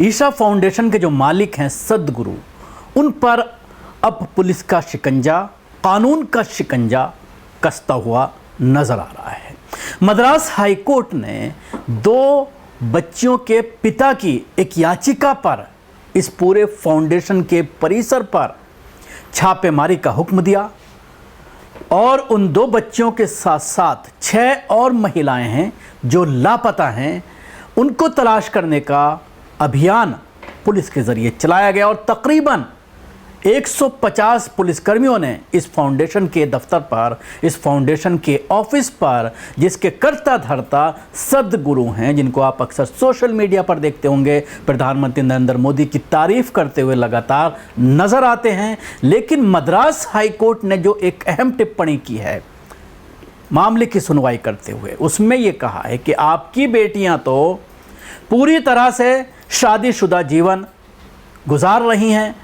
Isha foundation के जो मालिक हैं सद्गुरु, उन पर अब पुलिस का शिकंजा, कानून का शिकंजा कसता हुआ नजर आ रहा है। मद्रास हाई कोर्ट ने 2 बच्चियों के पिता की एक याचिका पर इस पूरे फाउंडेशन के परिसर पर छापेमारी का हुक्म दिया और उन 2 बच्चियों के साथ साथ 6 और महिलाएं हैं जो लापता हैं, उनको तलाश करने का अभियान पुलिस के जरिए चलाया गया और तकरीबन 150 पुलिसकर्मियों ने इस फाउंडेशन के दफ्तर पर, इस फाउंडेशन के ऑफिस पर, जिसके कर्ता धर्ता सद्गुरु हैं, जिनको आप अक्सर सोशल मीडिया पर देखते होंगे, प्रधानमंत्री नरेंद्र मोदी की तारीफ करते हुए लगातार नजर आते हैं। लेकिन मद्रास हाई कोर्ट ने जो एक अहम टिप्पणी की है मामले की सुनवाई करते हुए, उसमें यह कहा है कि आपकी बेटियां तो पूरी तरह से शादीशुदा जीवन गुजार रही हैं,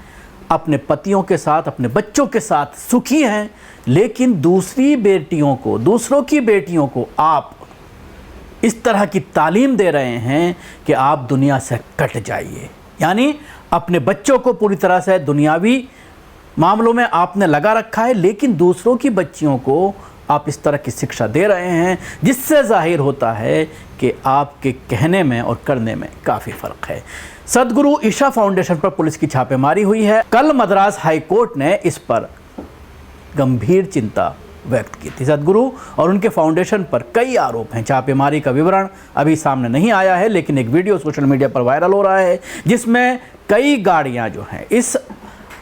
अपने पतियों के साथ, अपने बच्चों के साथ सुखी हैं, लेकिन दूसरों की बेटियों को आप इस तरह की तालीम दे रहे हैं कि आप दुनिया से कट जाइए। यानी अपने बच्चों को पूरी तरह से दुनियावी मामलों में आपने लगा रखा है, लेकिन दूसरों की बच्चियों को आप इस तरह की शिक्षा दे रहे हैं, जिससे जाहिर होता है कि आपके कहने में और करने में काफ़ी फ़र्क है। सद्गुरु ईशा फाउंडेशन पर पुलिस की छापेमारी हुई है। कल मद्रास हाई कोर्ट ने इस पर गंभीर चिंता व्यक्त की थी। सद्गुरु और उनके फाउंडेशन पर कई आरोप हैं। छापेमारी का विवरण अभी सामने नहीं आया है, लेकिन एक वीडियो सोशल मीडिया पर वायरल हो रहा है जिसमें कई गाड़ियां जो हैं इस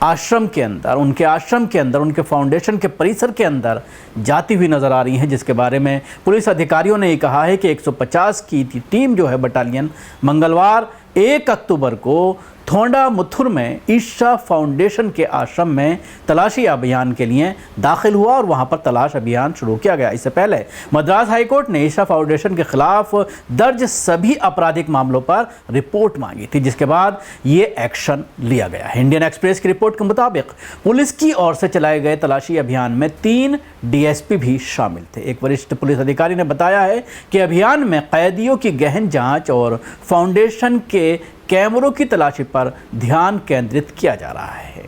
आश्रम के अंदर, उनके आश्रम के अंदर, उनके फाउंडेशन के परिसर के अंदर जाती हुई नज़र आ रही हैं, जिसके बारे में पुलिस अधिकारियों ने ये कहा है कि 150 की टीम जो है बटालियन मंगलवार 1 अक्टूबर को थोंडा मुथुर में ईशा फाउंडेशन के आश्रम में तलाशी अभियान के लिए दाखिल हुआ और वहां पर तलाश अभियान शुरू किया गया। इससे पहले मद्रास हाई कोर्ट ने ईशा फाउंडेशन के खिलाफ दर्ज सभी आपराधिक मामलों पर रिपोर्ट मांगी थी, जिसके बाद ये एक्शन लिया गया है। इंडियन एक्सप्रेस की रिपोर्ट के मुताबिक पुलिस की ओर से चलाए गए तलाशी अभियान में 3 डीएसपी भी शामिल थे। एक वरिष्ठ पुलिस अधिकारी ने बताया है कि अभियान में कैदियों की गहन जाँच और फाउंडेशन के कैमरों की तलाशी पर ध्यान केंद्रित किया जा रहा है।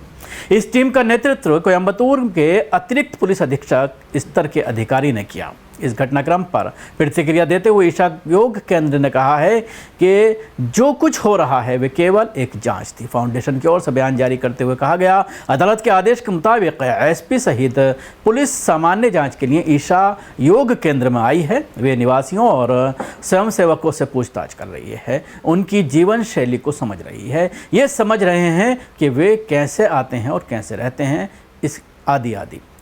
इस टीम का नेतृत्व कोयंबटूर के अतिरिक्त पुलिस अधीक्षक स्तर के अधिकारी ने किया। इस घटनाक्रम पर प्रतिक्रिया देते हुए ईशा योग केंद्र ने कहा है कि जो कुछ हो रहा है वे केवल एक जांच थी। फाउंडेशन की ओर से बयान जारी करते हुए कहा गया, अदालत के आदेश के मुताबिक एसपी सहित पुलिस सामान्य जांच के लिए ईशा योग केंद्र में आई है। वे निवासियों और स्वयंसेवकों से पूछताछ कर रही है, उनकी जीवन शैली को समझ रही है, ये समझ रहे हैं कि वे कैसे आते हैं और कैसे रहते हैं, इस आदि।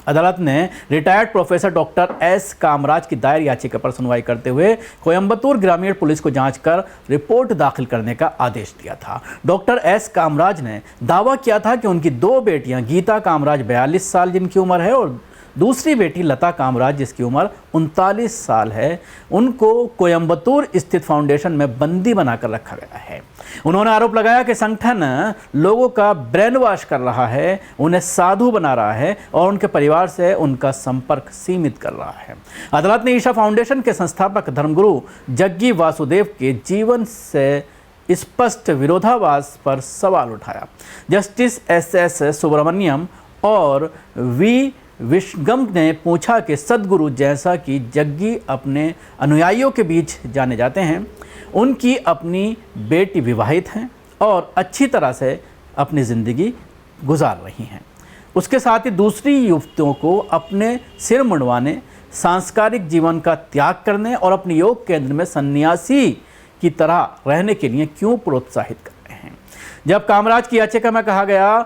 अदालत ने retired professor doctor S Kamraj की दायर याचिका पर सुनवाई करते हुए कोयंबटूर ग्रामीण पुलिस को जांच कर रिपोर्ट दाखिल करने का आदेश दिया था। डॉक्टर एस कामराज ने दावा किया था कि उनकी 2 बेटियां, गीता कामराज 42 साल जिनकी उम्र है और दूसरी बेटी लता कामराज जिसकी उम्र 39 साल है, उनको कोयंबटूर स्थित फाउंडेशन में बंदी बनाकर रखा गया है। उन्होंने आरोप लगाया कि संगठन लोगों का ब्रेन वॉश कर रहा है, उन्हें साधु बना रहा है और उनके परिवार से उनका संपर्क सीमित कर रहा है। अदालत ने ईशा फाउंडेशन के संस्थापक धर्मगुरु जग्गी वासुदेव के जीवन से स्पष्ट विरोधाभास पर सवाल उठाया। जस्टिस एस सुब्रमण्यम और वी विश्वगम ने पूछा कि सद्गुरु जैसा कि जग्गी अपने अनुयायियों के बीच जाने जाते हैं, उनकी अपनी बेटी विवाहित हैं और अच्छी तरह से अपनी ज़िंदगी गुजार रही हैं, उसके साथ ही दूसरी युवतियों को अपने सिर मुंडवाने, सांस्कारिक जीवन का त्याग करने और अपने योग केंद्र में सन्यासी की तरह रहने के लिए क्यों प्रोत्साहित कर रहे हैं। जब कामराज की याचिका में कहा गया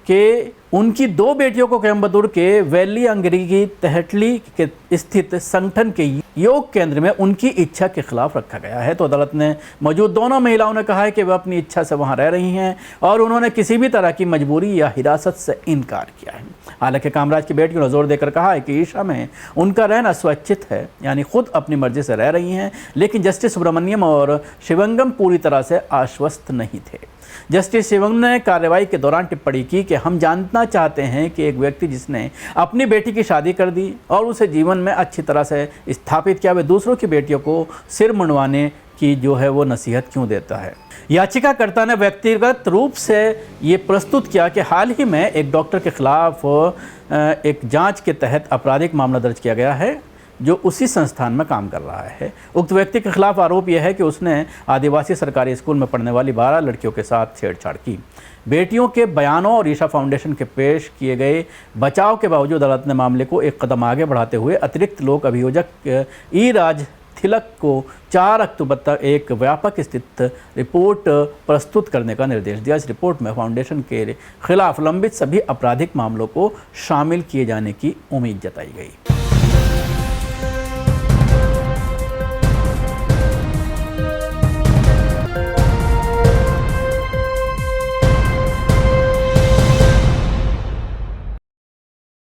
कि उनकी 2 बेटियों को कोयंबटूर के वैली अंग्रेजी तहटली के स्थित संगठन के योग केंद्र में उनकी इच्छा के खिलाफ रखा गया है, तो अदालत ने मौजूद दोनों महिलाओं ने कहा है कि वह अपनी इच्छा से वहां रह रही हैं और उन्होंने किसी भी तरह की मजबूरी या हिरासत से इनकार किया है। हालांकि कामराज की बेटियों ने जोर देकर कहा है कि ईशा में उनका रहना स्वैच्छित है, यानी खुद अपनी मर्जी से रह रही हैं, लेकिन जस्टिस सुब्रमण्यम और शिवंगम पूरी तरह से आश्वस्त नहीं थे। जस्टिस शिवंगम ने कार्रवाई के दौरान टिप्पणी की कि हम जानना चाहते हैं कि एक व्यक्ति जिसने अपनी बेटी की शादी कर दी और उसे जीवन में अच्छी तरह से स्थापित स्थापित किया, वे दूसरों की बेटियों को सिर मुंडवाने की जो है वो नसीहत क्यों देता है। याचिकाकर्ता ने व्यक्तिगत रूप से ये प्रस्तुत किया कि हाल ही में एक डॉक्टर के खिलाफ एक जांच के तहत आपराधिक मामला दर्ज किया गया है जो उसी संस्थान में काम कर रहा है। उक्त व्यक्ति के खिलाफ आरोप यह है कि उसने आदिवासी सरकारी स्कूल में पढ़ने वाली 12 लड़कियों के साथ छेड़छाड़ की। बेटियों के बयानों और ईशा फाउंडेशन के पेश किए गए बचाव के बावजूद अदालत ने मामले को एक कदम आगे बढ़ाते हुए अतिरिक्त लोक अभियोजक ई राज थिलक को 4 अक्टूबर तक एक व्यापक स्थित रिपोर्ट प्रस्तुत करने का निर्देश दिया। इस रिपोर्ट में फाउंडेशन के खिलाफ लंबित सभी आपराधिक मामलों को शामिल किए जाने की उम्मीद जताई गई।